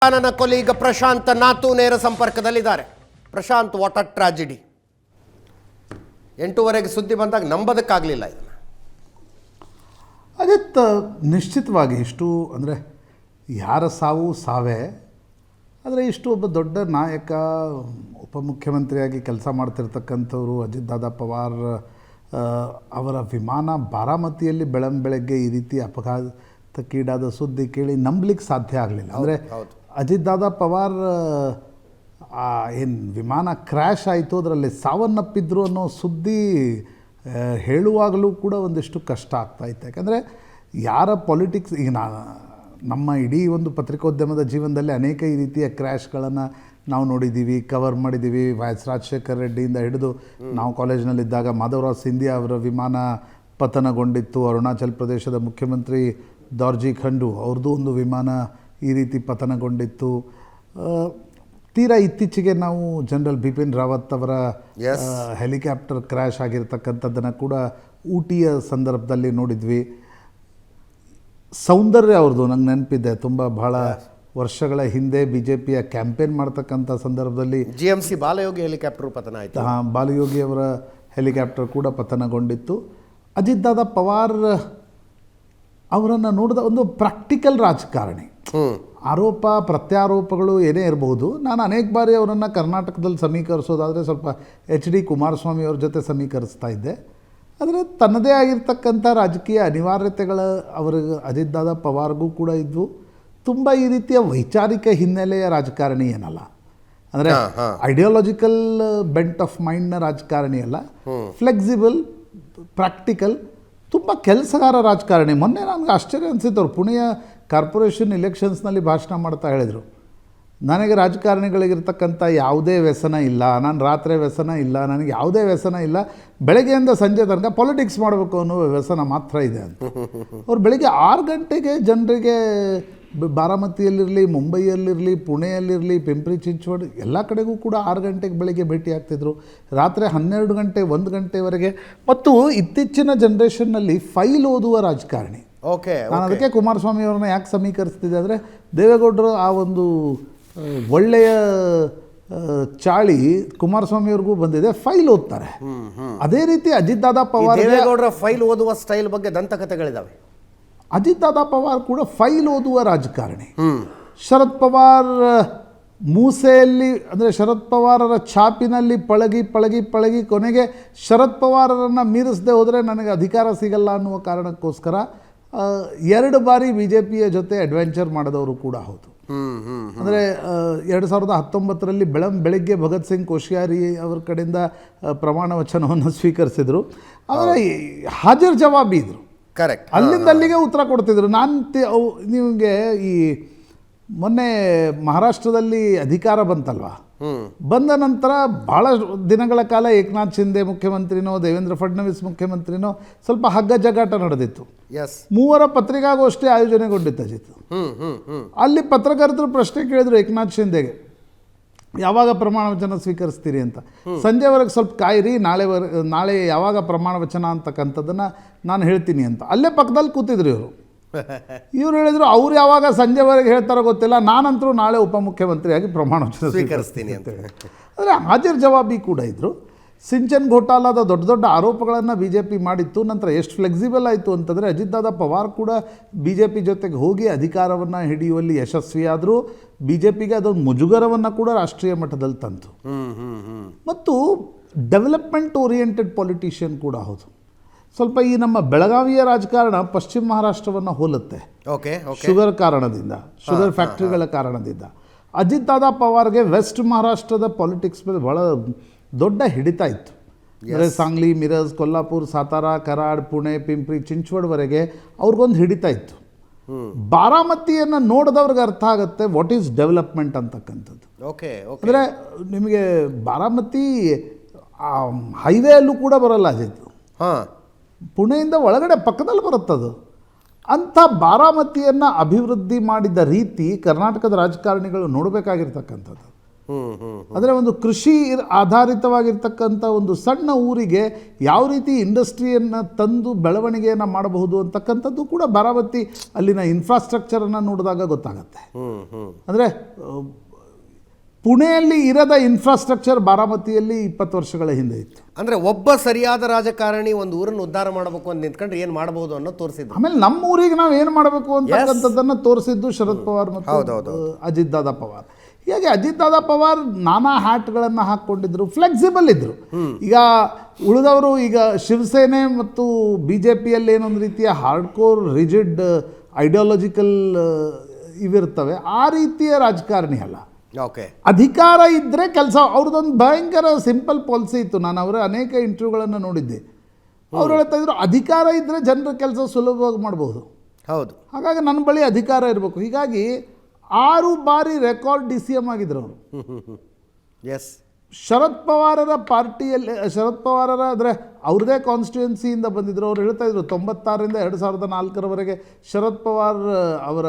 ನನ್ನ ಕೊಲೀಗ ಪ್ರಶಾಂತ್ ನಾತು ನೇರ ಸಂಪರ್ಕದಲ್ಲಿದ್ದಾರೆ. Prashant, what a tragedy. 8:30ಗೆ ಸುದ್ದಿ ಬಂದಾಗ ನಂಬೋದಕ್ಕಾಗಲಿಲ್ಲ ಇದನ್ನು. ಅದೇ ನಿಶ್ಚಿತವಾಗಿ ಇಷ್ಟು ಅಂದರೆ ಯಾರ ಸಾವು ಸಾವೇ, ಆದರೆ ಇಷ್ಟು ಒಬ್ಬ ದೊಡ್ಡ ನಾಯಕ, ಉಪಮುಖ್ಯಮಂತ್ರಿಯಾಗಿ ಕೆಲಸ ಮಾಡ್ತಿರ್ತಕ್ಕಂಥವ್ರು ಅಜಿತ್ ದಾದಾ ಪವಾರ್ ಅವರ ವಿಮಾನ ಬಾರಾಮತಿಯಲ್ಲಿ ಬೆಳಗ್ಗೆ ಈ ರೀತಿ ಅಪಘಾತಕ್ಕೀಡಾದ ಸುದ್ದಿ ಕೇಳಿ ನಂಬಲಿಕ್ಕೆ ಸಾಧ್ಯ ಆಗಲಿಲ್ಲ. ಅಂದರೆ ಅಜಿತ್ ದಾದಾ ಪವಾರ್ ಏನು ವಿಮಾನ ಕ್ರ್ಯಾಶ್ ಆಯಿತು, ಅದರಲ್ಲಿ ಸಾವನ್ನಪ್ಪಿದ್ರು ಅನ್ನೋ ಸುದ್ದಿ ಹೇಳುವಾಗಲೂ ಕೂಡ ಒಂದಿಷ್ಟು ಕಷ್ಟ ಆಗ್ತಾಯಿತ್ತು. ಯಾಕಂದರೆ ಯಾರ ಪೊಲಿಟಿಕ್ಸ್ ಈಗ ನಮ್ಮ ಇಡೀ ಒಂದು ಪತ್ರಿಕೋದ್ಯಮದ ಜೀವನದಲ್ಲಿ ಅನೇಕ ಈ ರೀತಿಯ ಕ್ರ್ಯಾಶ್ಗಳನ್ನು ನಾವು ನೋಡಿದ್ದೀವಿ, ಕವರ್ ಮಾಡಿದ್ದೀವಿ. ವೈಎಸ್ ರಾಜಶೇಖರ ರೆಡ್ಡಿಯಿಂದ ಹಿಡಿದು ನಾವು ಕಾಲೇಜಿನಲ್ಲಿದ್ದಾಗ ಮಾಧವರಾವ್ ಸಿಂಧಿಯಾ ಅವರ ವಿಮಾನ ಪತನಗೊಂಡಿತ್ತು. ಅರುಣಾಚಲ್ ಪ್ರದೇಶದ ಮುಖ್ಯಮಂತ್ರಿ ದೊರ್ಜಿ ಖಂಡು ಅವ್ರದ್ದು ಒಂದು ವಿಮಾನ ಈ ರೀತಿ ಪತನಗೊಂಡಿತ್ತು. ತೀರಾ ಇತ್ತೀಚೆಗೆ ನಾವು ಜನರಲ್ ಬಿಪಿನ್ ರಾವತ್ ಅವರ ಹೆಲಿಕಾಪ್ಟರ್ ಕ್ರ್ಯಾಶ್ ಆಗಿರ್ತಕ್ಕಂಥದ್ದನ್ನು ಕೂಡ ಊಟಿಯ ಸಂದರ್ಭದಲ್ಲಿ ನೋಡಿದ್ವಿ. ಸೌಂದರ್ಯ ಅವ್ರದ್ದು ನಂಗೆ ನೆನಪಿದೆ, ತುಂಬ ಬಹಳ ವರ್ಷಗಳ ಹಿಂದೆ BJPಯ ಕ್ಯಾಂಪೇನ್ ಮಾಡ್ತಕ್ಕಂಥ ಸಂದರ್ಭದಲ್ಲಿ GMC ಬಾಲಯೋಗಿ ಹೆಲಿಕಾಪ್ಟರ್ ಪತನ ಆಯಿತು. ಬಾಲಯೋಗಿ ಅವರ ಹೆಲಿಕಾಪ್ಟರ್ ಕೂಡ ಪತನಗೊಂಡಿತ್ತು. ಅಜಿತ್ ದಾದಾ ಪವಾರ್ ಅವರನ್ನು ನೋಡಿದ ಒಂದು ಪ್ರಾಕ್ಟಿಕಲ್ ರಾಜಕಾರಣಿ. ಆರೋಪ ಪ್ರತ್ಯಾರೋಪಗಳು ಏನೇ ಇರಬಹುದು. ನಾನು ಅನೇಕ ಬಾರಿ ಅವರನ್ನು ಕರ್ನಾಟಕದಲ್ಲಿ ಸಮೀಕರಿಸೋದಾದರೆ ಸ್ವಲ್ಪ HD ಕುಮಾರಸ್ವಾಮಿ ಅವ್ರ ಜೊತೆ ಸಮೀಕರಿಸ್ತಾ ಇದ್ದೆ. ಆದರೆ ತನ್ನದೇ ಆಗಿರ್ತಕ್ಕಂಥ ರಾಜಕೀಯ ಅನಿವಾರ್ಯತೆಗಳ ಅವರಿಗೆ ಅಜಿತ್ ದಾದಾ ಪವಾರ್ಗೂ ಕೂಡ ಇದ್ವು. ತುಂಬ ಈ ರೀತಿಯ ವೈಚಾರಿಕ ಹಿನ್ನೆಲೆಯ ರಾಜಕಾರಣಿ ಏನಲ್ಲ, ಅಂದರೆ ಐಡಿಯಾಲಜಿಕಲ್ ಬೆಂಟ್ ಆಫ್ ಮೈಂಡ್ನ ರಾಜಕಾರಣಿ ಅಲ್ಲ. ಫ್ಲೆಕ್ಸಿಬಲ್, ಪ್ರಾಕ್ಟಿಕಲ್, ತುಂಬ ಕೆಲಸಗಾರ ರಾಜಕಾರಣಿ. ಮೊನ್ನೆ ನನಗೆ ಆಶ್ಚರ್ಯ ಅನಿಸಿತ್ತು, ಅವ್ರು ಪುಣೆಯ ಕಾರ್ಪೊರೇಷನ್ ಇಲೆಕ್ಷನ್ಸ್ನಲ್ಲಿ ಭಾಷಣ ಮಾಡ್ತಾ ಹೇಳಿದರು, ನನಗೆ ರಾಜಕಾರಣಿಗಳಿಗಿರ್ತಕ್ಕಂಥ ಯಾವುದೇ ವ್ಯಸನ ಇಲ್ಲ, ನಾನು ರಾತ್ರಿ ವ್ಯಸನ ಇಲ್ಲ, ನನಗೆ ಯಾವುದೇ ವ್ಯಸನ ಇಲ್ಲ, ಬೆಳಗ್ಗೆಯಿಂದ ಸಂಜೆ ತನಕ ಪಾಲಿಟಿಕ್ಸ್ ಮಾಡಬೇಕು ಅನ್ನೋ ವ್ಯಸನ ಮಾತ್ರ ಇದೆ ಅಂತ. ಅವ್ರು ಬೆಳಗ್ಗೆ 6 ಗಂಟೆಗೆ ಜನರಿಗೆ ಬಾರಾಮತಿಯಲ್ಲಿರಲಿ, ಮುಂಬೈಯಲ್ಲಿರಲಿ, ಪುಣೆಯಲ್ಲಿರಲಿ, ಪಿಂಪ್ರಿ ಚಿಂಚೋಡ್ ಎಲ್ಲ ಕಡೆಗೂ ಕೂಡ 6 ಗಂಟೆಗೆ ಬೆಳಗ್ಗೆ ಭೇಟಿ ಆಗ್ತಿದ್ರು. ರಾತ್ರಿ 12 ಗಂಟೆ 1 ಗಂಟೆವರೆಗೆ. ಮತ್ತು ಇತ್ತೀಚಿನ ಜನ್ರೇಷನ್ನಲ್ಲಿ ಫೈಲ್ ಓದುವ ರಾಜಕಾರಣಿ. ನಾನು ಅದಕ್ಕೆ ಕುಮಾರಸ್ವಾಮಿ ಅವ್ರನ್ನ ಯಾಕೆ ಸಮೀಕರಿಸ್ತಿದ್ದೆ ಅಂದರೆ, ದೇವೇಗೌಡರು ಆ ಒಂದು ಒಳ್ಳೆಯ ಚಾಳಿ ಕುಮಾರಸ್ವಾಮಿಯವ್ರಿಗೂ ಬಂದಿದೆ, ಫೈಲ್ ಓದ್ತಾರೆ. ಅದೇ ರೀತಿ ಅಜಿತ್ ದಾದಾ ಪವಾರ್, ದೇವೇಗೌಡರ ಫೈಲ್ ಓದುವ ಸ್ಟೈಲ್ ಬಗ್ಗೆ ದಂತಕಥೆಗಳಿದ್ದಾವೆ. ಅಜಿತ್ ದಾದಾ ಪವಾರ್ ಕೂಡ ಫೈಲ್ ಓದುವ ರಾಜಕಾರಣಿ. ಶರದ್ ಪವಾರ್ ಮೂಸೆಯಲ್ಲಿ, ಅಂದರೆ ಶರದ್ ಪವಾರರ ಛಾಪಿನಲ್ಲಿ ಪಳಗಿ ಪಳಗಿ ಪಳಗಿ ಕೊನೆಗೆ ಶರದ್ ಪವಾರರನ್ನು ಮೀರಿಸದೆ ಹೋದರೆ ನನಗೆ ಅಧಿಕಾರ ಸಿಗಲ್ಲ ಅನ್ನುವ ಕಾರಣಕ್ಕೋಸ್ಕರ 2 ಬಾರಿ BJPಯ ಜೊತೆ ಅಡ್ವೆಂಚರ್ ಮಾಡಿದವರು ಕೂಡ ಹೌದು. ಅಂದರೆ 2019ರಲ್ಲಿ ಬೆಳಗ್ಗೆ ಭಗತ್ ಸಿಂಗ್ ಕೋಶ್ಯಾರಿ ಅವರ ಕಡೆಯಿಂದ ಪ್ರಮಾಣ ವಚನವನ್ನು ಸ್ವೀಕರಿಸಿದರು. ಆದರೆ ಹಾಜರ್ ಜವಾಬಿ ಇದ್ರು, ಕರೆಕ್ಟ್. ಅಲ್ಲಿಂದ ಅಲ್ಲಿಗೆ ಉತ್ತರ ಕೊಡ್ತಿದ್ರು. ನಿಮಗೆ ಈ ಮೊನ್ನೆ ಮಹಾರಾಷ್ಟ್ರದಲ್ಲಿ ಅಧಿಕಾರ ಬಂತಲ್ವಾ, ಬಂದ ನಂತರ ಭಾಳ ದಿನಗಳ ಕಾಲ ಏಕನಾಥ್ ಶಿಂದೆ ಮುಖ್ಯಮಂತ್ರಿನೋ ದೇವೇಂದ್ರ ಫಡ್ನವೀಸ್ ಮುಖ್ಯಮಂತ್ರಿನೋ ಸ್ವಲ್ಪ ಹಗ್ಗ ಜಗಾಟ ನಡೆದಿತ್ತು. 3 ಪತ್ರಿಕಾಗೋಷ್ಠಿ ಆಯೋಜನೆಗೊಂಡಿತ್ತು ಅಜಿತ್. ಅಲ್ಲಿ ಪತ್ರಕರ್ತರು ಪ್ರಶ್ನೆ ಕೇಳಿದ್ರು ಏಕನಾಥ್ ಶಿಂದೆಗೆ, ಯಾವಾಗ ಪ್ರಮಾಣ ವಚನ ಸ್ವೀಕರಿಸ್ತೀರಿ ಅಂತ. ಸಂಜೆವರೆಗೆ ಸ್ವಲ್ಪ ಕಾಯಿರಿ, ನಾಳೆ ಯಾವಾಗ ಪ್ರಮಾಣ ವಚನ ಅಂತಕ್ಕಂಥದ್ದನ್ನು ನಾನು ಹೇಳ್ತೀನಿ ಅಂತ. ಅಲ್ಲೇ ಪಕ್ಕದಲ್ಲಿ ಕೂತಿದ್ರು ಇವರು ಹೇಳಿದರು, ಅವ್ರು ಯಾವಾಗ ಸಂಜೆವರೆಗೆ ಹೇಳ್ತಾರೋ ಗೊತ್ತಿಲ್ಲ, ನಾನಂತರೂ ನಾಳೆ ಉಪಮುಖ್ಯಮಂತ್ರಿಯಾಗಿ ಪ್ರಮಾಣ ವಚನ ಸ್ವೀಕರಿಸ್ತೀನಿ ಅಂತ ಹೇಳಿ. ಅಂದರೆ ಹಾಜರ್ ಜವಾಬಿ ಕೂಡ ಇದ್ದರು. ಸಿಂಚನ್ ಘೋಟಾಲಾದ ದೊಡ್ಡ ದೊಡ್ಡ ಆರೋಪಗಳನ್ನು BJP ಮಾಡಿತ್ತು. ನಂತರ ಎಷ್ಟು ಫ್ಲೆಕ್ಸಿಬಲ್ ಆಯಿತು ಅಂತಂದರೆ, ಅಜಿತ್ ದಾದಾ ಪವಾರ್ ಕೂಡ BJP ಜೊತೆಗೆ ಹೋಗಿ ಅಧಿಕಾರವನ್ನು ಹಿಡಿಯುವಲ್ಲಿ ಯಶಸ್ವಿಯಾದರೂ BJPಗೆ ಅದೊಂದು ಮುಜುಗರವನ್ನು ಕೂಡ ರಾಷ್ಟ್ರೀಯ ಮಟ್ಟದಲ್ಲಿ ತಂತು. ಮತ್ತು ಡೆವಲಪ್ಮೆಂಟ್ ಓರಿಯೆಂಟೆಡ್ ಪೊಲಿಟಿಷಿಯನ್ ಕೂಡ ಹೌದು. ಸ್ವಲ್ಪ ಈ ನಮ್ಮ ಬೆಳಗಾವಿಯ ರಾಜಕಾರಣ ಪಶ್ಚಿಮ ಮಹಾರಾಷ್ಟ್ರವನ್ನು ಹೋಲುತ್ತೆ, ಶುಗರ್ ಕಾರಣದಿಂದ, ಶುಗರ್ ಫ್ಯಾಕ್ಟ್ರಿಗಳ ಕಾರಣದಿಂದ. ಅಜಿತ್ ದಾದಾ ಪವಾರ್ಗೆ ವೆಸ್ಟ್ ಮಹಾರಾಷ್ಟ್ರದ ಪಾಲಿಟಿಕ್ಸ್ ಮೇಲೆ ಭಾಳ ದೊಡ್ಡ ಹಿಡಿತ ಇತ್ತು. ಅಂದರೆ ಸಾಂಗ್ಲಿ, ಮಿರಜ್, ಕೊಲ್ಲಾಪುರ್, ಸಾತಾರಾ, ಕರಾಡ್, ಪುಣೆ, ಪಿಂಪ್ರಿ ಚಿಂಚೋಡ್ವರೆಗೆ ಅವ್ರಿಗೊಂದು ಹಿಡಿತ ಇತ್ತು. ಬಾರಾಮತಿಯನ್ನು ನೋಡಿದವ್ರಿಗೆ ಅರ್ಥ ಆಗುತ್ತೆ ವಾಟ್ ಈಸ್ ಡೆವಲಪ್ಮೆಂಟ್ ಅಂತಕ್ಕಂಥದ್ದು. ಅಂದರೆ ನಿಮಗೆ ಬಾರಾಮತಿ ಹೈವೇ ಅಲ್ಲೂ ಕೂಡ ಬರಲ್ಲ ಅಜಿತ್, ಪುಣೆಯಿಂದ ಒಳಗಡೆ ಪಕ್ಕದಲ್ಲಿ ಬರುತ್ತದು. ಅಂಥ ಬಾರಾಮತಿಯನ್ನು ಅಭಿವೃದ್ಧಿ ಮಾಡಿದ ರೀತಿ ಕರ್ನಾಟಕದ ರಾಜಕಾರಣಿಗಳು ನೋಡಬೇಕಾಗಿರ್ತಕ್ಕಂಥದ್ದು. ಅಂದರೆ ಒಂದು ಕೃಷಿ ಆಧಾರಿತವಾಗಿರ್ತಕ್ಕಂಥ ಒಂದು ಸಣ್ಣ ಊರಿಗೆ ಯಾವ ರೀತಿ ಇಂಡಸ್ಟ್ರಿಯನ್ನು ತಂದು ಬೆಳವಣಿಗೆಯನ್ನು ಮಾಡಬಹುದು ಅಂತಕ್ಕಂಥದ್ದು ಕೂಡ ಬಾರಾಮತಿ ಅಲ್ಲಿನ ಇನ್ಫ್ರಾಸ್ಟ್ರಕ್ಚರನ್ನು ನೋಡಿದಾಗ ಗೊತ್ತಾಗತ್ತೆ. ಅಂದರೆ ಪುಣೆಯಲ್ಲಿ ಇರದ ಇನ್ಫ್ರಾಸ್ಟ್ರಕ್ಚರ್ ಬಾರಾಮತಿಯಲ್ಲಿ 20 ವರ್ಷಗಳ ಹಿಂದೆ ಇತ್ತು. ಅಂದರೆ ಒಬ್ಬ ಸರಿಯಾದ ರಾಜಕಾರಣಿ ಒಂದು ಊರನ್ನು ಉದ್ಧಾರ ಮಾಡಬೇಕು ಅಂತ ನಿಂತ್ಕೊಂಡ್ರೆ ಏನು ಮಾಡಬಹುದು ಅನ್ನೋ ತೋರಿಸಿದ್ರು. ಆಮೇಲೆ ನಮ್ಮ ಊರಿಗೆ ನಾವು ಏನು ಮಾಡಬೇಕು ಅಂತಕ್ಕಂಥದ್ದನ್ನು ತೋರಿಸಿದ್ದು ಶರದ್ ಪವಾರ್ ಮತ್ತು ಅಜಿತ್ ದಾದಾ ಪವಾರ್. ಹೀಗಾಗಿ ಅಜಿತ್ ದಾದಾ ಪವಾರ್ ನಾನಾ ಹ್ಯಾಟ್ಗಳನ್ನು ಹಾಕ್ಕೊಂಡಿದ್ರು, ಫ್ಲೆಕ್ಸಿಬಲ್ ಇದ್ದರು. ಈಗ ಉಳಿದವರು ಈಗ ಶಿವಸೇನೆ ಮತ್ತು BJPಯಲ್ಲಿ ಏನೊಂದು ರೀತಿಯ ಹಾರ್ಡ್ಕೋರ್ ರಿಜಿಡ್ ಐಡಿಯಾಲಜಿಕಲ್ ಇವಿರ್ತವೆ, ಆ ರೀತಿಯ ರಾಜಕಾರಣಿ ಅಲ್ಲ. ಓಕೆ, ಅಧಿಕಾರ ಇದ್ದರೆ ಕೆಲಸ. ಅವ್ರದ್ದೊಂದು ಭಯಂಕರ ಸಿಂಪಲ್ ಪಾಲಿಸಿ ಇತ್ತು. ನಾನು ಅವರ ಅನೇಕ ಇಂಟರ್ವ್ಯೂಗಳನ್ನು ನೋಡಿದ್ದೆ. ಅವ್ರು ಹೇಳ್ತಾ ಇದ್ರು ಅಧಿಕಾರ ಇದ್ದರೆ ಜನರ ಕೆಲಸ ಸುಲಭವಾಗಿ ಮಾಡಬಹುದು. ಹೌದು, ಹಾಗಾಗಿ ನನ್ನ ಬಳಿ ಅಧಿಕಾರ ಇರಬೇಕು. ಹೀಗಾಗಿ 6 ಬಾರಿ ರೆಕಾರ್ಡ್ DCM ಆಗಿದ್ರು ಅವರು. ಎಸ್, ಶರದ್ ಪವಾರರ ಪಾರ್ಟಿಯಲ್ಲಿ, ಶರದ್ ಪವಾರರ ಅಂದರೆ ಅವ್ರದ್ದೇ ಕಾನ್ಸ್ಟಿಟ್ಯೂನ್ಸಿಯಿಂದ ಬಂದಿದ್ದರು. ಅವ್ರು ಹೇಳ್ತಾ ಇದ್ರು 96ರಿಂದ 2004ರವರೆಗೆ ಶರದ್ ಪವಾರ್ ಅವರ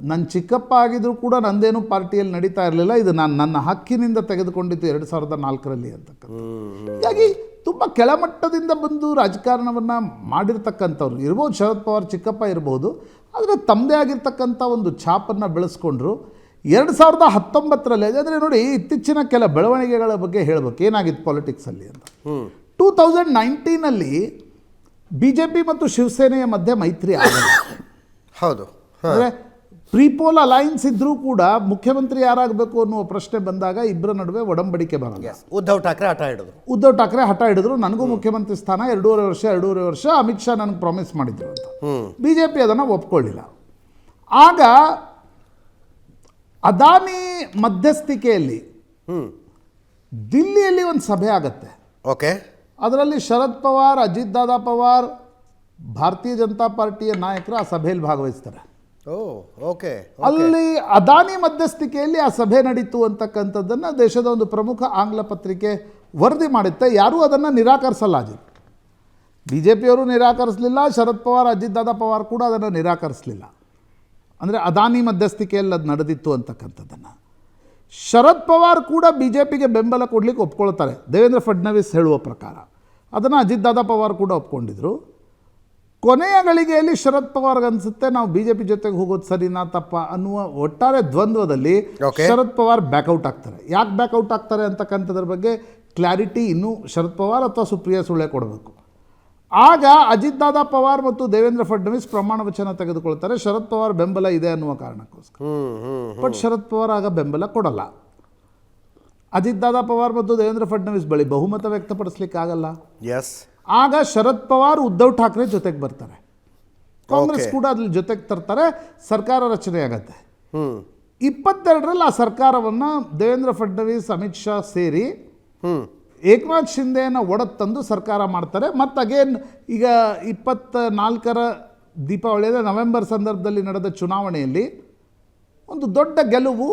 ನನ್ನ ಚಿಕ್ಕಪ್ಪ ಆಗಿದ್ರು ಕೂಡ ನಂದೇನು ಪಾರ್ಟಿಯಲ್ಲಿ ನಡೀತಾ ಇರಲಿಲ್ಲ, ಇದು ನಾನು ನನ್ನ ಹಕ್ಕಿನಿಂದ ತೆಗೆದುಕೊಂಡಿದ್ದು 2004ರಲ್ಲಿ ಅಂತಕ್ಕಂಥ. ಹೀಗಾಗಿ ತುಂಬ ಕೆಳಮಟ್ಟದಿಂದ ಬಂದು ರಾಜಕಾರಣವನ್ನು ಮಾಡಿರ್ತಕ್ಕಂಥವ್ರು ಇರ್ಬೋದು. ಶರದ್ ಪವಾರ್ ಚಿಕ್ಕಪ್ಪ ಇರ್ಬೋದು, ಆದರೆ ತಮ್ಮದೇ ಆಗಿರ್ತಕ್ಕಂಥ ಒಂದು ಛಾಪನ್ನು ಬೆಳೆಸ್ಕೊಂಡ್ರು. 2019ರಲ್ಲಿ ಅಂದರೆ ನೋಡಿ, ಇತ್ತೀಚಿನ ಕೆಲ ಬೆಳವಣಿಗೆಗಳ ಬಗ್ಗೆ ಹೇಳಬೇಕು, ಏನಾಗಿತ್ತು ಪಾಲಿಟಿಕ್ಸಲ್ಲಿ ಅಂತ. 2019ನಲ್ಲಿ BJP ಮತ್ತು ಶಿವಸೇನೆಯ ಮಧ್ಯೆ ಮೈತ್ರಿ ಆಗಲ್ಲ. ಹೌದು, ಅಂದರೆ ಪ್ರೀಪೋಲ್ ಅಲೈನ್ಸ್ ಇದ್ದರೂ ಕೂಡ ಮುಖ್ಯಮಂತ್ರಿ ಯಾರಾಗಬೇಕು ಅನ್ನುವ ಪ್ರಶ್ನೆ ಬಂದಾಗ ಇಬ್ಬರ ನಡುವೆ ಒಡಂಬಡಿಕೆ ಬರಲ್ಲ. ಉದ್ಧವ್ ಠಾಕ್ರೆ ಹಠ ಹಿಡಿದ್ರು. ಉದ್ಧವ್ ಠಾಕ್ರೆ ಹಠ ಹಿಡಿದ್ರು, ನನಗೂ ಮುಖ್ಯಮಂತ್ರಿ ಸ್ಥಾನ 2.5 ವರ್ಷ ಅಮಿತ್ ಶಾ ನನಗೆ ಪ್ರಾಮಿಸ್ ಮಾಡಿದ್ರು ಅಂತ. BJP ಅದನ್ನು ಒಪ್ಕೊಳ್ಳಿಲ್ಲ. ಆಗ ಅದಾನಿ ಮಧ್ಯಸ್ಥಿಕೆಯಲ್ಲಿ ದಿಲ್ಲಿಯಲ್ಲಿ ಒಂದು ಸಭೆ ಆಗತ್ತೆ. ಓಕೆ, ಅದರಲ್ಲಿ ಶರದ್ ಪವಾರ್, ಅಜಿತ್ ದಾದಾ ಪವಾರ್, ಭಾರತೀಯ ಜನತಾ ಪಾರ್ಟಿಯ ನಾಯಕರು ಆ ಸಭೆಯಲ್ಲಿ ಭಾಗವಹಿಸ್ತಾರೆ. ಓಕೆ, ಅಲ್ಲಿ ಅದಾನಿ ಮಧ್ಯಸ್ಥಿಕೆಯಲ್ಲಿ ಆ ಸಭೆ ನಡೀತು ಅಂತಕ್ಕಂಥದ್ದನ್ನು ದೇಶದ ಒಂದು ಪ್ರಮುಖ ಆಂಗ್ಲ ಪತ್ರಿಕೆ ವರದಿ ಮಾಡುತ್ತೆ. ಯಾರೂ ಅದನ್ನು ನಿರಾಕರಿಸಲ್ಲ. BJPಯವರು ನಿರಾಕರಿಸಲಿಲ್ಲ, ಶರದ್ ಪವಾರ್, ಅಜಿತ್ ದಾದಾ ಪವಾರ್ ಕೂಡ ಅದನ್ನು ನಿರಾಕರಿಸಲಿಲ್ಲ. ಅಂದರೆ ಅದಾನಿ ಮಧ್ಯಸ್ಥಿಕೆಯಲ್ಲಿ ಅದು ನಡೆದಿತ್ತು ಅಂತಕ್ಕಂಥದ್ದನ್ನು. ಶರದ್ ಪವಾರ್ ಕೂಡ BJPಗೆ ಬೆಂಬಲ ಕೊಡಲಿಕ್ಕೆ ಒಪ್ಕೊಳ್ತಾರೆ, ದೇವೇಂದ್ರ ಫಡ್ನವೀಸ್ ಹೇಳುವ ಪ್ರಕಾರ. ಅದನ್ನು ಅಜಿತ್ ದಾದಾ ಪವಾರ್ ಕೂಡ ಒಪ್ಕೊಂಡಿದ್ರು. ಕೊನೆಯ ಗಳಿಗೆಯಲ್ಲಿ ಶರದ್ ಪವಾರ್ಗೆ ಅನಿಸುತ್ತೆ ನಾವು BJP ಜೊತೆಗೆ ಹೋಗೋದು ಸರಿನಾ ತಪ್ಪ ಅನ್ನುವ ಒಟ್ಟಾರೆ ದ್ವಂದ್ವದಲ್ಲಿ ಶರದ್ ಪವಾರ್ ಬ್ಯಾಕ್ಔಟ್ ಆಗ್ತಾರೆ. ಯಾಕೆ ಬ್ಯಾಕ್ಔಟ್ ಆಗ್ತಾರೆ ಅಂತಕ್ಕಂಥದ್ರ ಬಗ್ಗೆ ಕ್ಲಾರಿಟಿ ಇನ್ನೂ ಶರದ್ ಪವಾರ್ ಅಥವಾ ಸುಪ್ರಿಯಾ ಸುಳೆ ಕೊಡಬೇಕು. ಆಗ ಅಜಿತ್ ದಾದಾ ಪವಾರ್ ಮತ್ತು ದೇವೇಂದ್ರ ಫಡ್ನವೀಸ್ ಪ್ರಮಾಣ ವಚನ ತೆಗೆದುಕೊಳ್ತಾರೆ, ಶರದ್ ಪವಾರ್ ಬೆಂಬಲ ಇದೆ ಅನ್ನುವ ಕಾರಣಕ್ಕೋಸ್ಕರ. ಬಟ್ ಶರದ್ ಪವಾರ್ ಆಗ ಬೆಂಬಲ ಕೊಡಲ್ಲ. ಅಜಿತ್ ದಾದಾ ಪವಾರ್ ಮತ್ತು ದೇವೇಂದ್ರ ಫಡ್ನವೀಸ್ ಬಳಿ ಬಹುಮತ ವ್ಯಕ್ತಪಡಿಸ್ಲಿಕ್ಕೆ ಆಗಲ್ಲ. ಎಸ್, ಆಗ ಶರದ್ ಪವಾರ್ ಉದ್ಧವ್ ಠಾಕ್ರೆ ಜೊತೆಗೆ ಬರ್ತಾರೆ, ಕಾಂಗ್ರೆಸ್ ಕೂಡ ಅದ್ರ ಜೊತೆಗೆ ತರ್ತಾರೆ, ಸರ್ಕಾರ ರಚನೆ ಆಗತ್ತೆ. 22ರಲ್ಲಿ ಆ ಸರ್ಕಾರವನ್ನು ದೇವೇಂದ್ರ ಫಡ್ನವೀಸ್, ಅಮಿತ್ ಶಾ ಸೇರಿ ಏಕನಾಥ್ ಶಿಂದೆಯನ್ನು ಒಡೆದು ಸರ್ಕಾರ ಮಾಡ್ತಾರೆ. ಮತ್ತು ಅಗೇನ್ ಈಗ 24ರ ದೀಪಾವಳಿಯ ನವೆಂಬರ್ ಸಂದರ್ಭದಲ್ಲಿ ನಡೆದ ಚುನಾವಣೆಯಲ್ಲಿ ಒಂದು ದೊಡ್ಡ ಗೆಲುವು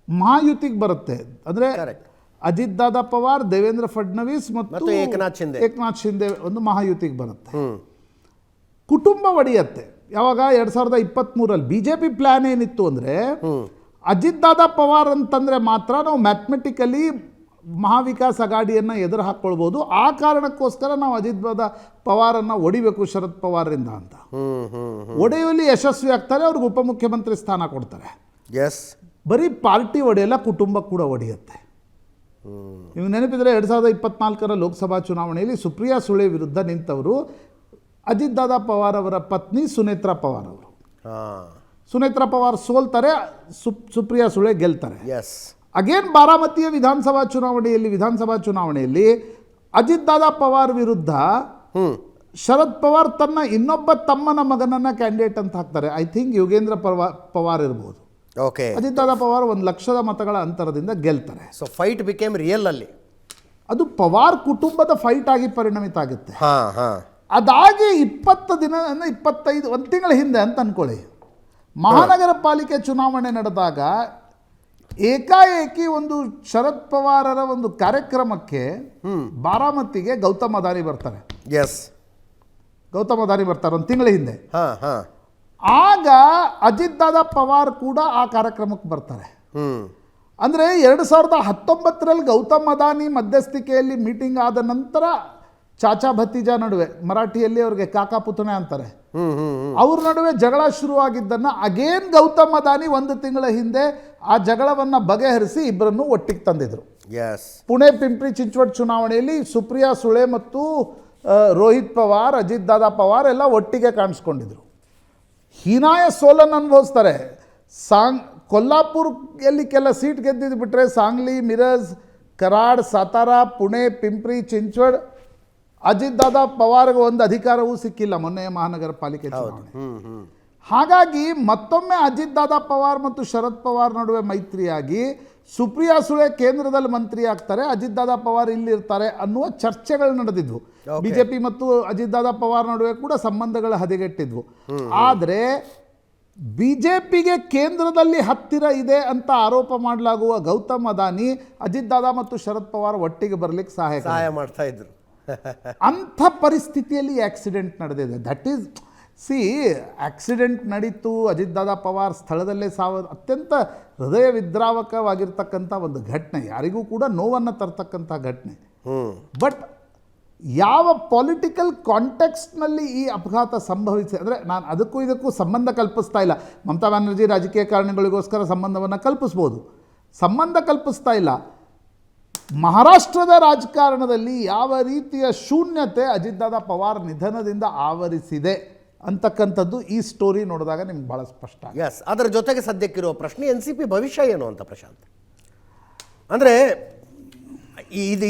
ಮಹಾಯುತಿಗೆ ಬರುತ್ತೆ. ಅಂದರೆ ಅಜಿತ್ ದಾದಾ ಪವಾರ್, ದೇವೇಂದ್ರ ಫಡ್ನವೀಸ್ ಮತ್ತು ಏಕನಾಥ್ ಶಿಂದೆ ಒಂದು ಮಹಾಯುತಿಗೆ ಬರುತ್ತೆ. ಕುಟುಂಬ ಒಡೆಯತ್ತೆ. ಯಾವಾಗ 2023ರಲ್ಲಿ BJP ಪ್ಲಾನ್ ಏನಿತ್ತು ಅಂದರೆ ಅಜಿತ್ ದಾದಾ ಪವಾರ್ ಅಂತಂದರೆ ಮಾತ್ರ ನಾವು ಮ್ಯಾಥಮೆಟಿಕಲಿ ಮಹಾವಿಕಾಸ್ ಅಗಾಡಿಯನ್ನು ಎದುರು ಹಾಕ್ಕೊಳ್ಬೋದು, ಆ ಕಾರಣಕ್ಕೋಸ್ಕರ ನಾವು ಅಜಿತ್ ದಾದಾ ಪವಾರನ್ನು ಒಡಿಬೇಕು ಶರದ್ ಪವಾರಿಂದ ಅಂತ. ಒಡೆಯುವಲ್ಲಿ ಯಶಸ್ವಿ ಆಗ್ತಾರೆ, ಅವ್ರಿಗೆ ಉಪಮುಖ್ಯಮಂತ್ರಿ ಸ್ಥಾನ ಕೊಡ್ತಾರೆ. ಎಸ್, ಬರೀ ಪಾರ್ಟಿ ಒಡೆಯಲ್ಲ, ಕುಟುಂಬ ಕೂಡ ಒಡೆಯುತ್ತೆ. ನೀವು ನೆನಪಿದರೆ 2024ರ ಲೋಕಸಭಾ ಚುನಾವಣೆಯಲ್ಲಿ ಸುಪ್ರಿಯಾ ಸುಳೆ ವಿರುದ್ಧ ನಿಂತವರು ಅಜಿತ್ ದಾದಾ ಪವಾರ್ ಅವರ ಪತ್ನಿ ಸುನೇತ್ರಾ ಪವಾರ್ ಅವರು. ಸುನೇತ್ರಾ ಪವಾರ್ ಸೋಲ್ತಾರೆ, ಸುಪ್ರಿಯಾ ಸುಳೆ ಗೆಲ್ತಾರೆ. ಅಗೇನ್ ಬಾರಾಮತಿಯ ವಿಧಾನಸಭಾ ಚುನಾವಣೆಯಲ್ಲಿ ಅಜಿತ್ ದಾದಾ ಪವಾರ್ ವಿರುದ್ಧ ಶರದ್ ಪವಾರ್ ತನ್ನ ಇನ್ನೊಬ್ಬ ತಮ್ಮನ ಮಗನನ್ನ ಕ್ಯಾಂಡಿಡೇಟ್ ಅಂತ ಹಾಕ್ತಾರೆ. ಐ ಥಿಂಕ್ ಯೋಗೇಂದ್ರ ಪವಾರ್ ಇರ್ಬೋದು. ಓಕೆ, ಅಜಿತ್ ದಾದಾ ಪವಾರ್ 1,00,000 ಮತಗಳ ಅಂತರದಿಂದ ಗೆಲ್ತಾರೆ. ಸೊ ಫೈಟ್ ಬಿಕೇಮ್ ರಿಯಲ್ ಅಲ್ಲಿ. ಅದು ಪವಾರ್ ಕುಟುಂಬದ ಫೈಟ್ ಆಗಿ ಪರಿಣಮಿತ ಆಗುತ್ತೆ. ಅದಾಗಿ 20 ದಿನ 25 ಒಂದು ತಿಂಗಳ ಹಿಂದೆ ಅಂತ ಅನ್ಕೊಳ್ಳಿ, ಮಹಾನಗರ ಪಾಲಿಕೆ ಚುನಾವಣೆ ನಡೆದಾಗ ಏಕಾಏಕಿ ಒಂದು ಶರದ್ ಪವಾರರ ಒಂದು ಕಾರ್ಯಕ್ರಮಕ್ಕೆ ಬಾರಾಮತಿಗೆ ಗೌತಮ್ ಅದಾನಿ ಬರ್ತಾರೆ. ಗೌತಮ್ ಅದಾನಿ ಬರ್ತಾರೆ ಒಂದು ತಿಂಗಳ ಹಿಂದೆ. ಆಗ ಅಜಿತ್ ದಾದಾ ಪವಾರ್ ಕೂಡ ಆ ಕಾರ್ಯಕ್ರಮಕ್ಕೆ ಬರ್ತಾರೆ. ಅಂದರೆ 2019ರಲ್ಲಿ ಗೌತಮ್ ಅದಾನಿ ಮಧ್ಯಸ್ಥಿಕೆಯಲ್ಲಿ ಮೀಟಿಂಗ್ ಆದ ನಂತರ ಚಾಚಾ ಭತ್ತೀಜಾ ನಡುವೆ, ಮರಾಠಿಯಲ್ಲಿ ಅವ್ರಿಗೆ ಕಾಕಾ ಪುತಣೆ ಅಂತಾರೆ, ಅವ್ರ ನಡುವೆ ಜಗಳ ಶುರುವಾಗಿದ್ದನ್ನು ಅಗೇನ್ ಗೌತಮ್ ಅದಾನಿ 1 ತಿಂಗಳ ಹಿಂದೆ ಆ ಜಗಳವನ್ನು ಬಗೆಹರಿಸಿ ಇಬ್ಬರನ್ನು ಒಟ್ಟಿಗೆ ತಂದಿದ್ರು. ಪುಣೆ ಪಿಂಪ್ರಿ ಚಿಂಚವಡ್ ಚುನಾವಣೆಯಲ್ಲಿ ಸುಪ್ರಿಯಾ ಸುಳೆ ಮತ್ತು ರೋಹಿತ್ ಪವಾರ್, ಅಜಿತ್ ದಾದಾ ಪವಾರ್ ಎಲ್ಲ ಒಟ್ಟಿಗೆ ಕಾಣಿಸ್ಕೊಂಡಿದ್ರು. ಹೀನಾಯ ಸೋಲನ್ನು ಅನುಭವಿಸ್ತಾರೆ. ಕೊಲ್ಲಾಪುರಲ್ಲಿ ಕೆಲ ಸೀಟ್ ಗೆದ್ದಿದ್ದು ಬಿಟ್ಟರೆ ಸಾಂಗ್ಲಿ, ಮಿರಜ್, ಕರಾಡ್, ಸಾತಾರಾ, ಪುಣೆ, ಪಿಂಪ್ರಿ ಚಿಂಚವಡ್ ಅಜಿತ್ ದಾದಾ ಪವಾರ್ಗೆ ಒಂದು ಅಧಿಕಾರವೂ ಸಿಕ್ಕಿಲ್ಲ ಮೊನ್ನೆ ಮಹಾನಗರ ಪಾಲಿಕೆ ಚುನಾವಣೆ. ಹಾಗಾಗಿ ಮತ್ತೊಮ್ಮೆ ಅಜಿತ್ ದಾದಾ ಪವಾರ್ ಮತ್ತು ಶರದ್ ಪವಾರ್ ನಡುವೆ ಮೈತ್ರಿಯಾಗಿ ಸುಪ್ರಿಯಾ ಸುಳೆ ಕೇಂದ್ರದಲ್ಲಿ ಮಂತ್ರಿ ಆಗ್ತಾರೆ, ಅಜಿತ್ ದಾದಾ ಪವಾರ್ ಇಲ್ಲಿರ್ತಾರೆ ಅನ್ನುವ ಚರ್ಚೆಗಳು ನಡೆದಿದ್ವು. ಬಿಜೆಪಿ ಮತ್ತು ಅಜಿತ್ ದಾದಾ ಪವಾರ್ ನಡುವೆ ಕೂಡ ಸಂಬಂಧಗಳು ಹದಗೆಟ್ಟಿದ್ವು. ಆದರೆ ಬಿಜೆಪಿಗೆ ಕೇಂದ್ರದಲ್ಲಿ ಹತ್ತಿರ ಇದೆ ಅಂತ ಆರೋಪ ಮಾಡಲಾಗುವ ಗೌತಮ್ ಅದಾನಿ ಅಜಿತ್ ದಾದಾ ಮತ್ತು ಶರದ್ ಪವಾರ್ ಒಟ್ಟಿಗೆ ಬರಲಿಕ್ಕೆ ಸಹಾಯ ಮಾಡ್ತಾ ಇದ್ರು. ಅಂಥ ಪರಿಸ್ಥಿತಿಯಲ್ಲಿ ಆಕ್ಸಿಡೆಂಟ್ ನಡೆದಿದೆ. ದಟ್ ಈಸ್ ಆಕ್ಸಿಡೆಂಟ್ ನಡೀತು, ಅಜಿತ್ ದಾದಾ ಪವಾರ್ ಸ್ಥಳದಲ್ಲೇ ಅತ್ಯಂತ ಹೃದಯ ವಿದ್ರಾವಕವಾಗಿರ್ತಕ್ಕಂಥ ಒಂದು ಘಟನೆ, ಯಾರಿಗೂ ಕೂಡ ನೋವನ್ನು ತರ್ತಕ್ಕಂಥ ಘಟನೆ. ಬಟ್ ಯಾವ ಪೊಲಿಟಿಕಲ್ ಕಾಂಟೆಕ್ಸ್ಟ್ನಲ್ಲಿ ಈ ಅಪಘಾತ ಸಂಭವಿಸಿ, ಅಂದರೆ ನಾನು ಅದಕ್ಕೂ ಇದಕ್ಕೂ ಸಂಬಂಧ ಕಲ್ಪಿಸ್ತಾ ಇಲ್ಲ. ಮಮತಾ ಬ್ಯಾನರ್ಜಿ ರಾಜಕೀಯ ಕಾರಣಗಳಿಗೋಸ್ಕರ ಸಂಬಂಧವನ್ನು ಕಲ್ಪಿಸ್ಬೋದು, ಸಂಬಂಧ ಕಲ್ಪಿಸ್ತಾ ಇಲ್ಲ. ಮಹಾರಾಷ್ಟ್ರದ ರಾಜಕಾರಣದಲ್ಲಿ ಯಾವ ರೀತಿಯ ಶೂನ್ಯತೆ ಅಜಿತ್ ದಾದಾ ಪವಾರ್ ನಿಧನದಿಂದ ಆವರಿಸಿದೆ ಅಂತಕ್ಕಂಥದ್ದು ಈ ಸ್ಟೋರಿ ನೋಡಿದಾಗ ನಿಮ್ಗೆ ಭಾಳ ಸ್ಪಷ್ಟ. ಅದರ ಜೊತೆಗೆ ಸದ್ಯಕ್ಕಿರುವ ಪ್ರಶ್ನೆ NCP ಭವಿಷ್ಯ ಏನು ಅಂತ ಪ್ರಶಾಂತ್. ಅಂದರೆ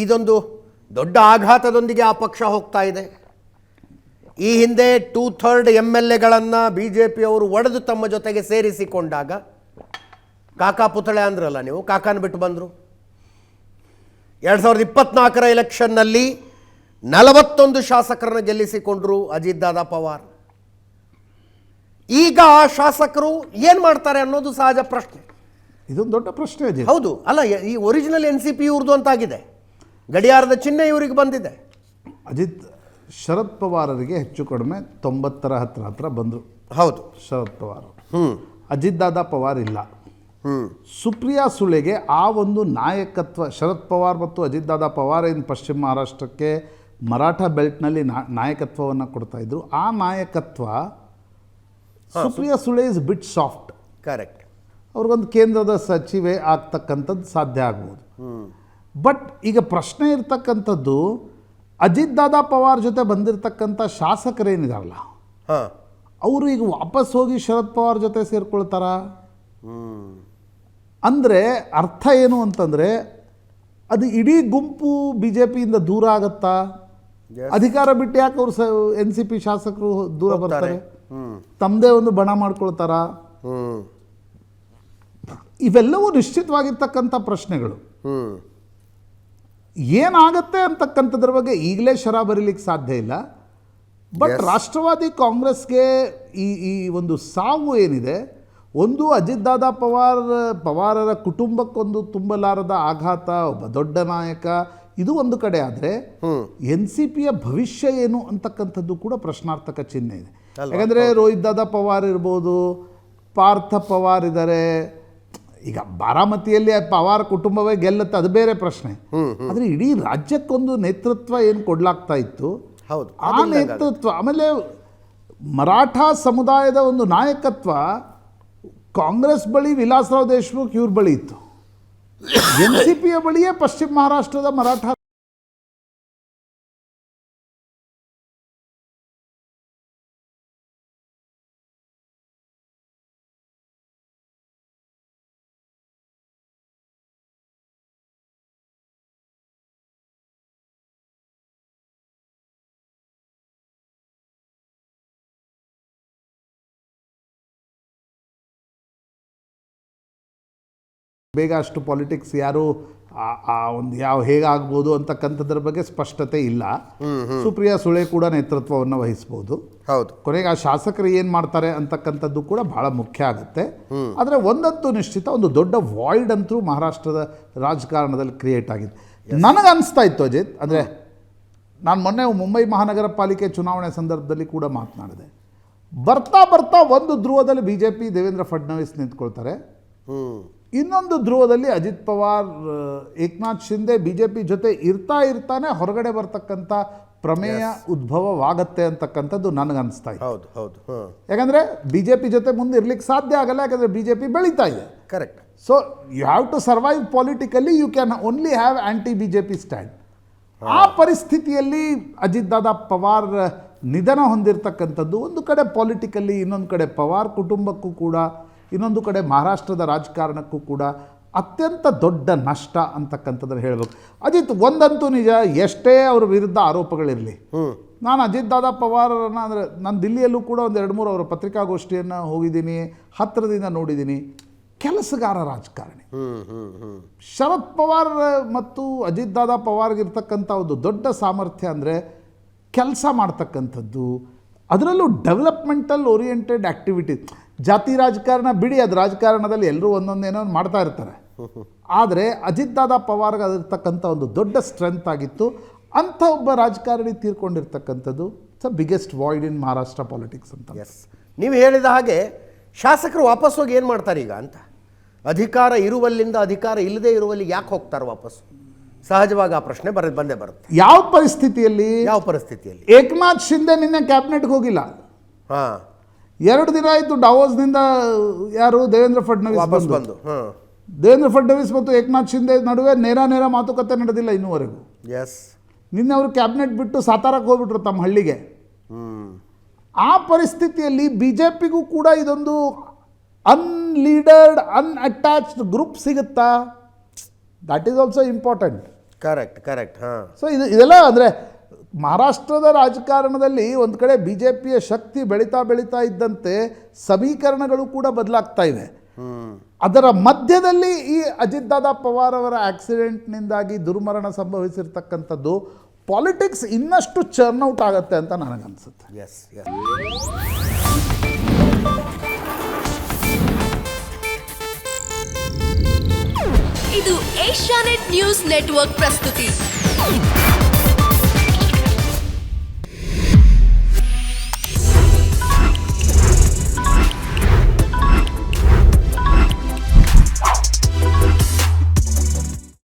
ಇದೊಂದು ದೊಡ್ಡ ಆಘಾತದೊಂದಿಗೆ ಆ ಪಕ್ಷ ಹೋಗ್ತಾ ಇದೆ. ಈ ಹಿಂದೆ 2/3 MLAಗಳನ್ನು BJPಯವರು ಒಡೆದು ತಮ್ಮ ಜೊತೆಗೆ ಸೇರಿಸಿಕೊಂಡಾಗ ಕಾಕಾ ಪುತಳೆ ಅಂದ್ರಲ್ಲ ನೀವು, ಕಾಕಾನ ಬಿಟ್ಟು ಬಂದರು. 2024 ಎಲೆಕ್ಷನ್ನಲ್ಲಿ 41 ಶಾಸಕರನ್ನು ಗೆಲ್ಲಿಸಿಕೊಂಡ್ರು ಅಜಿತ್ ದಾದಾ ಪವಾರ್. ಈಗ ಆ ಶಾಸಕರು ಏನು ಮಾಡ್ತಾರೆ ಅನ್ನೋದು ಸಹಜ ಪ್ರಶ್ನೆ. ಇದೊಂದು ದೊಡ್ಡ ಪ್ರಶ್ನೆ. ಹೌದು, ಅಲ್ಲ, ಈ ಒರಿಜಿನಲ್ NCP ಇವ್ರದ್ದು ಅಂತಾಗಿದೆ, ಗಡಿಯಾರದ ಚಿಹ್ನೆ ಇವರಿಗೆ ಬಂದಿದೆ. ಶರದ್ ಪವಾರರಿಗೆ ಹೆಚ್ಚು ಕಡಿಮೆ 90ರ ಹತ್ರ ಬಂದರು. ಹೌದು, ಶರದ್ ಪವಾರ್. ಅಜಿತ್ ದಾದಾ ಪವಾರ್ ಇಲ್ಲ. ಸುಪ್ರಿಯಾ ಸುಳೆಗೆ ಆ ಒಂದು ನಾಯಕತ್ವ, ಶರದ್ ಪವಾರ್ ಮತ್ತು ಅಜಿತ್ ದಾದಾ ಪವಾರ್ ಏನು ಪಶ್ಚಿಮ ಮಹಾರಾಷ್ಟ್ರಕ್ಕೆ ಮರಾಠ ಬೆಲ್ಟ್ನಲ್ಲಿ ನಾಯಕತ್ವವನ್ನು ಕೊಡ್ತಾ ಇದ್ರು, ಆ ನಾಯಕತ್ವ Supriya Sule is bit soft. Correct. ಅವ್ರಿಗೊಂದು ಕೇಂದ್ರದ ಸಚಿವೆ ಆಗ್ತಕ್ಕಂಥದ್ದು ಸಾಧ್ಯ ಆಗ್ಬೋದು. ಬಟ್ ಈಗ ಪ್ರಶ್ನೆ ಇರ್ತಕ್ಕಂಥದ್ದು, ಅಜಿತ್ ದಾದಾ ಪವಾರ್ ಜೊತೆ ಬಂದಿರತಕ್ಕಂಥ ಶಾಸಕರೇನಿದಾರಲ್ಲ, ಅವರು ಈಗ ವಾಪಸ್ ಹೋಗಿ ಶರದ್ ಪವಾರ್ ಜೊತೆ ಸೇರ್ಕೊಳ್ತಾರ? ಅಂದರೆ ಅರ್ಥ ಏನು ಅಂತಂದರೆ, ಅದು ಇಡೀ ಗುಂಪು BJPಯಿಂದ ದೂರ ಆಗತ್ತಾ? ಅಧಿಕಾರ ಬಿಟ್ಟು ಯಾಕೆ ಅವರು NCP ಶಾಸಕರು ದೂರ ಬರ್ತಾರೆ? ತಮ್ಮದೇ ಒಂದು ಬಣ ಮಾಡ್ಕೊಳ್ತಾರ? ಇವೆಲ್ಲವೂ ನಿಶ್ಚಿತವಾಗಿರ್ತಕ್ಕಂಥ ಪ್ರಶ್ನೆಗಳು. ಏನಾಗತ್ತೆ ಅಂತಕ್ಕಂಥದ್ರ ಬಗ್ಗೆ ಈಗಲೇ ಶರ ಬರೀಲಿಕ್ಕೆ ಸಾಧ್ಯ ಇಲ್ಲ. ಬಟ್ ರಾಷ್ಟ್ರವಾದಿ ಕಾಂಗ್ರೆಸ್ಗೆ ಈ ಒಂದು ಸಾವು ಏನಿದೆ, ಒಂದು ಅಜಿತ್ ದಾದಾ ಪವಾರರ ಕುಟುಂಬಕ್ಕೊಂದು ತುಂಬಲಾರದ ಆಘಾತ, ಒಬ್ಬ ದೊಡ್ಡ ನಾಯಕ, ಇದು ಒಂದು ಕಡೆ. ಆದರೆ NCPಯ ಭವಿಷ್ಯ ಏನು ಅಂತಕ್ಕಂಥದ್ದು ಕೂಡ ಪ್ರಶ್ನಾರ್ಥಕ ಚಿಹ್ನೆ ಇದೆ. ಯಾಕಂದರೆ ರೋಹಿತ್ ದಾದಾ ಪವಾರ್ ಇರ್ಬೋದು, ಪಾರ್ಥ ಪವಾರ್ ಇದ್ದಾರೆ. ಈಗ ಬಾರಾಮತಿಯಲ್ಲಿ ಪವಾರ್ ಕುಟುಂಬವೇ ಗೆಲ್ಲುತ್ತೆ, ಅದು ಬೇರೆ ಪ್ರಶ್ನೆ. ಆದರೆ ಇಡೀ ರಾಜ್ಯಕ್ಕೊಂದು ನೇತೃತ್ವ ಏನು ಕೊಡ್ಲಾಗ್ತಾ ಇತ್ತು, ಆ ನೇತೃತ್ವ, ಆಮೇಲೆ ಮರಾಠ ಸಮುದಾಯದ ಒಂದು ನಾಯಕತ್ವ ಕಾಂಗ್ರೆಸ್ ಬಳಿ ವಿಲಾಸರಾವ್ ದೇಶಮುಖ್ ಇವ್ರ ಬಳಿ ಇತ್ತು. NCPಯ ಬಳಿಯೇ ಪಶ್ಚಿಮ ಮಹಾರಾಷ್ಟ್ರದ ಮರಾಠ ಬೇಗ ಅಷ್ಟು ಪಾಲಿಟಿಕ್ಸ್ ಯಾರು ಒಂದು ಹೇಗಾಗ್ಬೋದು ಅಂತಕ್ಕಂಥದ್ರ ಬಗ್ಗೆ ಸ್ಪಷ್ಟತೆ ಇಲ್ಲ. ಸುಪ್ರಿಯಾ ಸುಳೆ ಕೂಡ ನೇತೃತ್ವವನ್ನು ವಹಿಸ್ಬೋದು. ಹೌದು, ಕೊನೆಗೆ ಆ ಶಾಸಕರು ಏನು ಮಾಡ್ತಾರೆ ಅಂತಕ್ಕಂಥದ್ದು ಕೂಡ ಬಹಳ ಮುಖ್ಯ ಆಗುತ್ತೆ. ಆದರೆ ಒಂದಂತೂ ನಿಶ್ಚಿತ, ಒಂದು ದೊಡ್ಡ ವಾಯ್ಡ್ ಅಂತೂ ಮಹಾರಾಷ್ಟ್ರದ ರಾಜಕಾರಣದಲ್ಲಿ ಕ್ರಿಯೇಟ್ ಆಗಿದೆ. ನನಗೆ ಅನಿಸ್ತಾ ಇತ್ತು ಅಜಿತ್, ಅಂದರೆ ನಾನು ಮೊನ್ನೆ ಮುಂಬೈ ಮಹಾನಗರ ಪಾಲಿಕೆ ಚುನಾವಣೆ ಸಂದರ್ಭದಲ್ಲಿ ಕೂಡ ಮಾತನಾಡಿದೆ, ಬರ್ತಾ ಬರ್ತಾ ಒಂದು ಧ್ರುವದಲ್ಲಿ BJP ದೇವೇಂದ್ರ ಫಡ್ನವೀಸ್ ನಿಂತ್ಕೊಳ್ತಾರೆ, ಇನ್ನೊಂದು ಧ್ರುವದಲ್ಲಿ Ajit Pawar Eknath Shinde B J P ಜೊತೆ ಇರ್ತಾನೆ ಹೊರಗಡೆ ಬರ್ತಕ್ಕಂಥ ಪ್ರಮೇಯ ಉದ್ಭವವಾಗತ್ತೆ ಅಂತಕ್ಕಂಥದ್ದು ನನಗನ್ನಿಸ್ತಾ ಇದೆ. ಹೌದು ಹೌದು. ಯಾಕಂದರೆ ಬಿ ಜೆ ಪಿ ಜೊತೆ ಮುಂದೆ ಇರ್ಲಿಕ್ಕೆ ಸಾಧ್ಯ ಆಗಲ್ಲ, ಯಾಕಂದರೆ ಬಿ ಜೆ ಪಿ ಬೆಳೀತಾ ಇದೆ. Correct. So you have to survive politically, you can only have anti B J P stand. ಆ ಪರಿಸ್ಥಿತಿಯಲ್ಲಿ ಅಜಿತ್ ದಾದಾ ಪವಾರ್ ನಿಧನ ಹೊಂದಿರತಕ್ಕಂಥದ್ದು ಒಂದು ಕಡೆ ಪೊಲಿಟಿಕಲಿ, ಇನ್ನೊಂದು ಕಡೆ ಪವಾರ್ ಕುಟುಂಬಕ್ಕೂ ಕೂಡ, ಇನ್ನೊಂದು ಕಡೆ ಮಹಾರಾಷ್ಟ್ರದ ರಾಜಕಾರಣಕ್ಕೂ ಕೂಡ ಅತ್ಯಂತ ದೊಡ್ಡ ನಷ್ಟ ಅಂತಕ್ಕಂಥದ್ದನ್ನು ಹೇಳಬೇಕು. ಅಜಿತ್ ಒಂದಂತೂ ನಿಜ, ಎಷ್ಟೇ ಅವ್ರ ವಿರುದ್ಧ ಆರೋಪಗಳಿರಲಿ, ನಾನು ಅಜಿತ್ ದಾದಾ ಪವಾರರನ್ನು ಅಂದರೆ ನಾನು ದಿಲ್ಲಿಯಲ್ಲೂ ಕೂಡ ಒಂದು 2-3 ಅವರ ಪತ್ರಿಕಾಗೋಷ್ಠಿಯನ್ನು ಹೋಗಿದ್ದೀನಿ, ಹತ್ತಿರದಿಂದ ನೋಡಿದ್ದೀನಿ. ಕೆಲಸಗಾರ ರಾಜಕಾರಣಿ. ಶರದ್ ಪವಾರ್ ಮತ್ತು ಅಜಿತ್ ದಾದಾ ಪವಾರ್ಗಿರ್ತಕ್ಕಂಥ ಒಂದು ದೊಡ್ಡ ಸಾಮರ್ಥ್ಯ ಅಂದರೆ ಕೆಲಸ ಮಾಡ್ತಕ್ಕಂಥದ್ದು, ಅದರಲ್ಲೂ ಡೆವಲಪ್ಮೆಂಟಲ್ ಓರಿಯೆಂಟೆಡ್ ಆ್ಯಕ್ಟಿವಿಟಿ. ಜಾತಿ ರಾಜಕಾರಣ ಬಿಡಿ, ಅದು ರಾಜಕಾರಣದಲ್ಲಿ ಎಲ್ಲರೂ ಒಂದೊಂದೇನೋ ಮಾಡ್ತಾ ಇರ್ತಾರೆ. ಆದರೆ ಅಜಿತ್ ದಾದಾ ಪವಾರ್ಗೆ ಅದಿರ್ತಕ್ಕಂಥ ಒಂದು ದೊಡ್ಡ ಸ್ಟ್ರೆಂತ್ ಆಗಿತ್ತು. ಅಂಥ ಒಬ್ಬ ರಾಜಕಾರಣಿ ತೀರ್ಕೊಂಡಿರ್ತಕ್ಕಂಥದ್ದು it's a biggest void in Maharashtra politics ಅಂತ. ಎಸ್, ನೀವು ಹೇಳಿದ ಹಾಗೆ ಶಾಸಕರು ವಾಪಸ್ ಹೋಗಿ ಏನು ಮಾಡ್ತಾರೆ ಈಗ ಅಂತ. ಅಧಿಕಾರ ಇರುವಲ್ಲಿಂದ ಅಧಿಕಾರ ಇಲ್ಲದೆ ಇರುವಲ್ಲಿ ಯಾಕೆ ಹೋಗ್ತಾರೆ ವಾಪಸ್? ಸಹಜವಾಗಿ ಆ ಪ್ರಶ್ನೆ ಬಂದೇ ಬರುತ್ತೆ. ಯಾವ ಪರಿಸ್ಥಿತಿಯಲ್ಲಿ ಏಕನಾಥ್ ಶಿಂದೆ ನಿನ್ನೆ ಕ್ಯಾಬಿನೆಟ್ಗೆ ಹೋಗಿಲ್ಲ. ಹಾಂ, 2 ದಿನ ಆಯಿತು ಡಾವೋಸ್ನಿಂದ ಯಾರು ದೇವೇಂದ್ರ ಫಡ್ನವೀಸ್ ವಾಪಸ್ ಬಂದು. ದೇವೇಂದ್ರ ಫಡ್ನವೀಸ್ ಮತ್ತು ಏಕನಾಥ್ ಶಿಂದೆ ನಡುವೆ ನೇರ ಮಾತುಕತೆ ನಡೆದಿಲ್ಲ ಇನ್ನೂವರೆಗೂ. ಎಸ್, ನಿನ್ನೆ ಅವರು ಕ್ಯಾಬಿನೆಟ್ ಬಿಟ್ಟು ಸಾತಾರಕ್ಕೆ ಹೋಗ್ಬಿಟ್ರು ತಮ್ಮ ಹಳ್ಳಿಗೆ. ಆ ಪರಿಸ್ಥಿತಿಯಲ್ಲಿ ಬಿ ಜೆ ಪಿಗೂ ಕೂಡ ಇದೊಂದು ಅನ್ಲೀಡರ್ಡ್ ಅನ್ಅಟ್ಯಾಚ್ಡ್ ಗ್ರೂಪ್ ಸಿಗುತ್ತಾ? That is also important. Correct. ಹಾಂ, ಸೊ ಇದೆಲ್ಲ ಅಂದರೆ ಮಹಾರಾಷ್ಟ್ರದ ರಾಜಕಾರಣದಲ್ಲಿ ಒಂದು ಕಡೆ ಬಿ ಜೆ ಪಿಯ ಶಕ್ತಿ ಬೆಳೀತಾ ಇದ್ದಂತೆ ಸಮೀಕರಣಗಳು ಕೂಡ ಬದಲಾಗ್ತಾ ಇವೆ. ಅದರ ಮಧ್ಯದಲ್ಲಿ ಈ ಅಜಿತ್ ದಾದಾ ಪವಾರ್ ಅವರ ಆಕ್ಸಿಡೆಂಟ್ನಿಂದಾಗಿ ದುರ್ಮರಣ ಸಂಭವಿಸಿರ್ತಕ್ಕಂಥದ್ದು ಪಾಲಿಟಿಕ್ಸ್ ಇನ್ನಷ್ಟು ಚರ್ನ್ಔಟ್ ಆಗುತ್ತೆ ಅಂತ ನನಗನ್ಸುತ್ತೆ. ಎಸ್. ಇದು ಏಷ್ಯಾನೆಟ್ ನ್ಯೂಸ್ ನೆಟ್ವರ್ಕ್ ಪ್ರಸ್ತುತಿ.